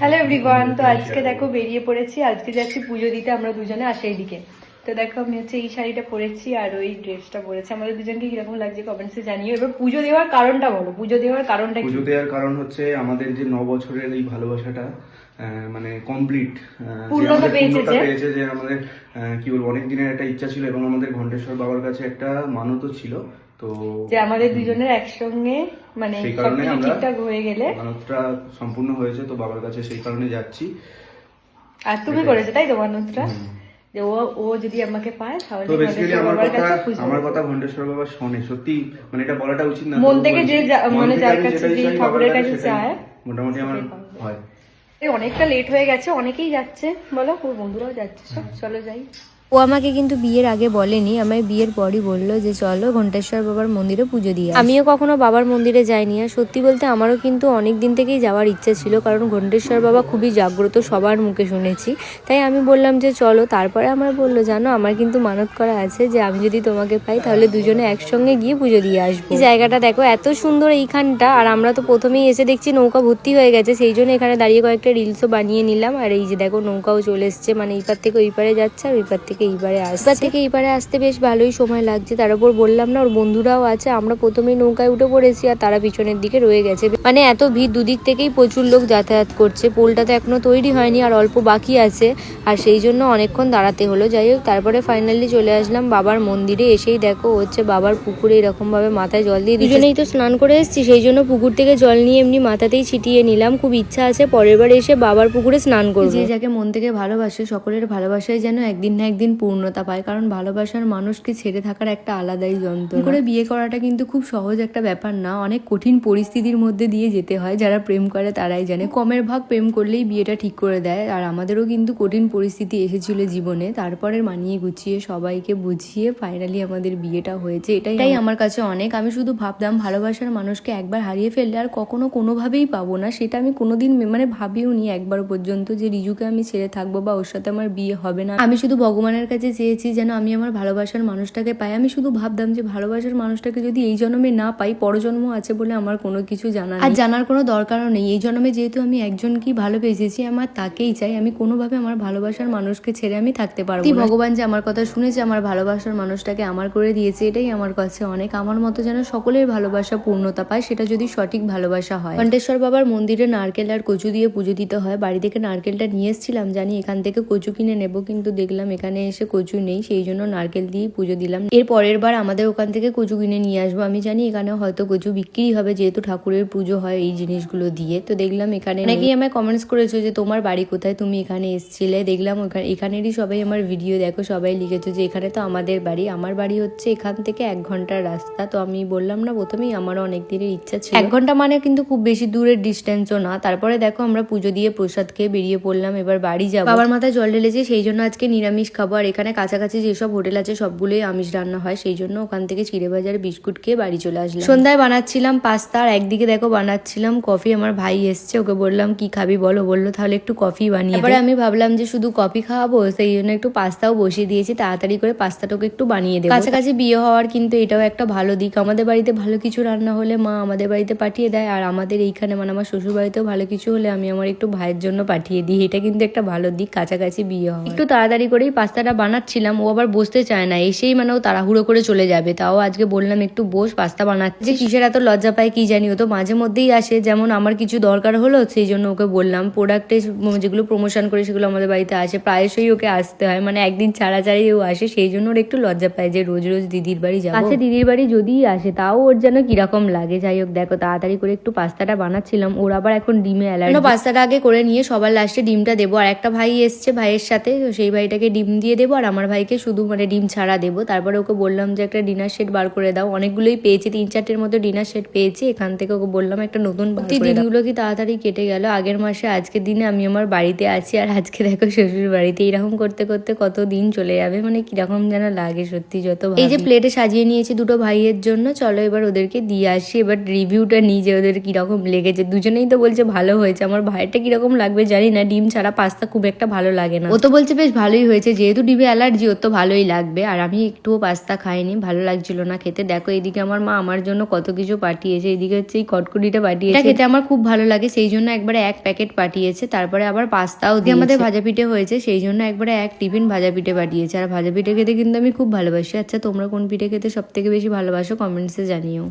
Hello everyone, তো আজকে দেখো বেরিয়ে পড়েছি। আজকে যাচ্ছি পুজো দিতে আমরা দুজনে আশাই দিকে। তো দেখো আমি হচ্ছে এই শাড়িটা পরেছি আর ওই ড্রেসটা পরেছি। আমাদের দুজনকে কিরকম লাগছে কমেন্টসে জানিও। এবার পুজো দেওয়ার কারণটা বলো, পুজো দেওয়ার কারণটা কি? পুজো দেওয়ার কারণ হচ্ছে আমাদের যে 9 বছরের এই ভালোবাসাটা মানে কমপ্লিট পূর্ণতা পেয়েছে যে আমাদের কি বলবো, অনেক দিনের একটা ইচ্ছা ছিল এবং আমাদের ঘণ্টেশ্বর বাবার কাছে একটা মানতও ছিল। তো যে আমাদের দুজনের একসঙ্গে মানে সেই কারণে আমরা ঠিকঠাক হয়ে গেলে মানতটা সম্পূর্ণ হয়েছে, তো বাবার কাছে সেই কারণে যাচ্ছি। আর তুমি করেছো তাই তো মানতটা, যে ও যদি আমাকে পায় তাহলে তো বেসিক্যালি আমার বাবার কথা ঘণ্টেশ্বর বাবা শোনে, সত্যি মানে এটা বলাটা উচিত না, মন থেকে যে মানে যার আমি কাছে যেটাই যে চাই ঠাকুরের বাবার কাছে চায় মোটামুটি আমার হয়। অনেকটা লেট হয়ে গেছে, অনেকেই যাচ্ছে, বলো ওর বন্ধুরাও যাচ্ছে, সব চলো যাই। ও আমাকে কিন্তু বিয়ের আগে বলেনি, আমায় বিয়ের পরই বললো যে চলো ঘণ্টেশ্বর বাবার মন্দিরে পুজো দিয়ে। আমিও কখনো বাবার মন্দিরে যাইনি, আর সত্যি বলতে আমারও কিন্তু অনেক দিন থেকেই যাওয়ার ইচ্ছা ছিল, কারণ ঘণ্টেশ্বর বাবা খুবই জাগ্রত, সবার মুখে শুনেছি। তাই আমি বললাম যে চলো। তারপরে আমার বললো জানো আমার কিন্তু মানত করা আছে যে আমি যদি তোমাকে পাই তাহলে দুজনে একসঙ্গে গিয়ে পুজো দিয়ে আসবো। এই জায়গাটা দেখো এত সুন্দর এইখানটা, আর আমরা তো প্রথমেই এসে দেখছি নৌকা ভর্তি হয়ে গেছে, সেই জন্য এখানে দাঁড়িয়ে কয়েকটা রিলসও বানিয়ে নিলাম। আর এই যে দেখো নৌকাও চলে এসছে, মানে এই পার থেকে ওই পারে যাচ্ছে আর ওই পার থেকে এইবারে আসতে বেশ ভালোই সময় লাগছে। তার উপর বললাম না ওর বন্ধুরাও আছে, আমরা প্রথমেই নৌকায় উঠে পড়েছি আর তারা পিছনের দিকে রয়ে গেছে। মানে এত ভিড়, দুদিক থেকেই প্রচুর লোক যাতায়াত করছে। পোলটা তো এখনো তৈরি হয়নি আর অল্প বাকি আছে, আর সেই জন্য অনেকক্ষণ দাঁড়াতে হলো। যাই হোক তারপরে ফাইনালি চলে আসলাম বাবার মন্দিরে। এসেই দেখো হচ্ছে বাবার পুকুরে এরকম ভাবে মাথায় জল দিয়ে দুজনেই তো স্নান করে এসেছি, সেই জন্য পুকুর থেকে জল নিয়ে এমনি মাথাতেই ছিটিয়ে নিলাম। খুব ইচ্ছা আছে পরের বার এসে বাবার পুকুরে স্নান করবো। যে যাকে মন থেকে ভালোবাসে সকলের ভালোবাসায় যেন একদিন না একদিন পূর্ণতা পায়, কারণ ভালোবাসার মানুষকে ছেড়ে থাকার একটা আলাদাই যন্ত্রণা। করে বিয়ে করাটা কিন্তু খুব সহজ একটা ব্যাপার না, অনেক কঠিন পরিস্থিতির মধ্যে দিয়ে যেতে হয়। যারা প্রেম করে তারাই জানে, কমের ভাগ প্রেম করলেই বিয়েটা ঠিক করে দেয়। আর আমাদেরও কিন্তু কঠিন পরিস্থিতি এসেছিল জীবনে, তারপরে মানিয়ে গুছিয়ে সবাইকে বুঝিয়ে ফাইনালি আমাদের বিয়েটা হয়েছে। এটাই আমার কাছে অনেক। আমি শুধু ভাবতাম ভালোবাসার মানুষকে একবার হারিয়ে ফেললে আর কখনো কোনোভাবেই পাবো না, সেটা আমি কোনোদিন মানে ভাবিও নি একবার পর্যন্ত যে রিজুকে আমি ছেড়ে থাকবো বা ওর সাথে আমার বিয়ে হবে না। আমি শুধু ভগবানের কাছে চেয়েছি যেন আমি আমার ভালোবাসার মানুষটাকে পাই। আমি শুধু ভাবতাম যে ভালোবাসার মানুষটাকে যদি এই জন্মে না পাই, পরজন্ম আছে বলে আমার কোনো কিছু জানা নেই, আর জানার কোনো দরকারও নেই। এই জন্মে যেহেতু আমি একজনকেই ভালোবেসেছি, আমার তাকেই চাই। আমি কোনোভাবে আমার ভালোবাসার মানুষকে ছেড়ে আমি থাকতে পারবো না। ভগবান যে আমার কথা শুনেছে, আমার ভালোবাসার মানুষটাকে আমার করে দিয়েছে, এটাই আমার কাছে অনেক। আমার মতো যেন সকলের ভালোবাসা পূর্ণতা পায়, সেটা যদি সঠিক ভালোবাসা হয়। ঘণ্টেশ্বর বাবার মন্দিরে নারকেল আর কচু দিয়ে পুজো দিতে হয়। বাড়ি থেকে নারকেলটা নিয়ে এসেছিলাম, জানি এখান থেকে কচু কিনে নেব, কিন্তু দেখলাম এখানে এসে কচু নেই, সেই জন্য নারকেল দিয়ে পুজো দিলাম। এর পরের বার আমাদের ওখান থেকে কচু কিনে নিয়ে আসবো। আমি জানি এখানে হয়তো কচু বিক্রি হবে, যেহেতু ঠাকুরের পুজো হয় এই জিনিসগুলো দিয়ে। তো দেখলাম এখানে অনেকেই আমায় কমেন্টস করেছো যে তোমার বাড়ি কোথায়, তুমি এখানে এসেছিলে। দেখলাম এখানেরই সবাই আমার ভিডিও দেখো, সবাই লিখেছো যে এখানে তো আমাদের বাড়ি। আমার বাড়ি হচ্ছে এখান থেকে 1 ঘন্টার রাস্তা। তো আমি বললাম না প্রথমেই আমারও অনেক দিনের ইচ্ছা ছিল। 1 ঘন্টা মানে কিন্তু খুব বেশি দূরের ডিস্টেন্সও না। তারপরে দেখো আমরা পুজো দিয়ে প্রসাদ খেয়ে বেরিয়ে পড়লাম, এবার বাড়ি যাবো। বাবার মাথায় জল ঢেলেছে, সেই জন্য আজকে নিরামিষ খাবো। আর এখানে কাছাকাছি যেসব হোটেল আছে সবগুলোই আমিষ রান্না হয়, সেই জন্য ওখান থেকে চিড়ে ভাজার বিস্কুট খেয়ে বাড়ি চলে আসলাম। সন্ধ্যায় বানাচ্ছিলাম পাস্তা, আর একদিকে দেখো বানাচ্ছিলাম কফি। আমার ভাই এসছে, ওকে বললাম কি খাবি বলো, বললো তাহলে একটু কফি বানিয়ে। এবারে আমি ভাবলাম যে শুধু কফি খাওয়াবো, সেই জন্য একটু পাস্তাও বসিয়ে দিয়েছি, তাড়াতাড়ি করে পাস্তাটাকে একটু বানিয়ে দেবো। কাছাকাছি বিয়ে হওয়ার কিন্তু এটাও একটা ভালো দিক। আমাদের বাড়িতে ভালো কিছু রান্না হলে মা আমাদের বাড়িতে পাঠিয়ে দেয়, আর আমাদের এইখানে মানে আমার শ্বশুর বাড়িতেও ভালো কিছু হলে আমি আমার একটু ভাইয়ের জন্য পাঠিয়ে দিই। এটা কিন্তু একটা ভালো দিক কাছাকাছি বিয়ে হয়। একটু তাড়াতাড়ি করেই পাস্তাটা বানাচ্ছিলাম, ও আবার বসতে চায় না, এসেই মানে ও তাড়াহুড়ো করে চলে যাবে। তাও আজকে বললাম একটু বস, পাস্তা বানাচ্ছি। যে কিসের এত লজ্জা পায় কি জানি, ও তো মাঝে মধ্যেই আসে, যেমন আমার কিছু দরকার হলো সেই জন্য ওকে বললাম। প্রোডাক্টে যেগুলো প্রমোশন করে সেগুলো আমাদের বাড়িতে আসে, প্রায়শই ওকে আসতে হয়, মানে একদিন ছাড়া ছাড়াই ও আসে, সেই জন্য ওর একটু লজ্জা পায় যে রোজ রোজ দিদির বাড়ি যাবো। আচ্ছা দিদির বাড়ি যদিই আসে তাও ওর যেন কিরকম লাগে। যাই হোক দেখো তাড়াতাড়ি করে একটু পাস্তাটা বানাচ্ছিলাম, ওর আবার এখন ডিমে অ্যালার্জি। পাস্তাটা আগে করে নিয়ে সবার লাস্টে ডিমটা দেবো। আর একটা ভাই এসছে ভাইয়ের সাথে, সেই ভাইটাকে ডিম দিয়ে দেবো, আর আমার ভাইকে শুধু মানে ডিম ছাড়া দেবো। তারপরে ওকে বললাম যে একটা ডিনার সেট বার করে দাও। অনেকগুলোই পেয়েছি, 3-4টের মতো ডিনার সেট পেয়েছি এখান থেকে। ওকে বললাম একটা নতুন দিনগুলো কি তাড়াতাড়ি কেটে গেল। আগের মাসে আজকের দিনে আমি আমার বাড়িতে আছি, আর আজকে দেখো শ্বশুর বাড়িতে। এরকম করতে করতে কত দিন চলে যাবে, মানে কিরকম যেন লাগে সত্যি যত। এই যে প্লেটে সাজিয়ে নিয়েছি দুটো ভাইয়ের জন্য, চলো এবার ওদেরকে দিয়ে আসি। এবার রিভিউটা নিই যে ওদের কিরকম লেগেছে। দুজনেই তো বলছে ভালো হয়েছে, আমার ভাইটা কিরকম লাগবে জানি না, ডিম ছাড়া পাস্তা খুব একটা ভালো লাগে না। ও তো বলছে বেশ ভালোই হয়েছে, যেহেতু ডিবে অ্যালার্জি, ওর তো ভালোই লাগবে। আর আমি একটুও পাস্তা খাইনি, ভালো লাগছিল না খেতে। দেখো এইদিকে আমার মা আমার জন্য কত কিছু পাঠিয়েছে। এইদিকে হচ্ছে এই কটকটিটা পাঠিয়েছে, এটা খেতে আমার খুব ভালো লাগে, সেই জন্য একবারে 1 প্যাকেট পাঠিয়েছে। তারপরে আবার পাস্তাও দিয়ে আমাদের ভাজা পিঠে হয়েছে, সেই জন্য একবারে 1 টিফিন ভাজা পিঠে পাঠিয়েছে। আর ভাজা পিঠে খেতে কিন্তু আমি খুব ভালোবাসি। আচ্ছা তোমরা কোন পিঠে খেতে সব থেকে বেশি ভালোবাসো কমেন্টসে জানিও।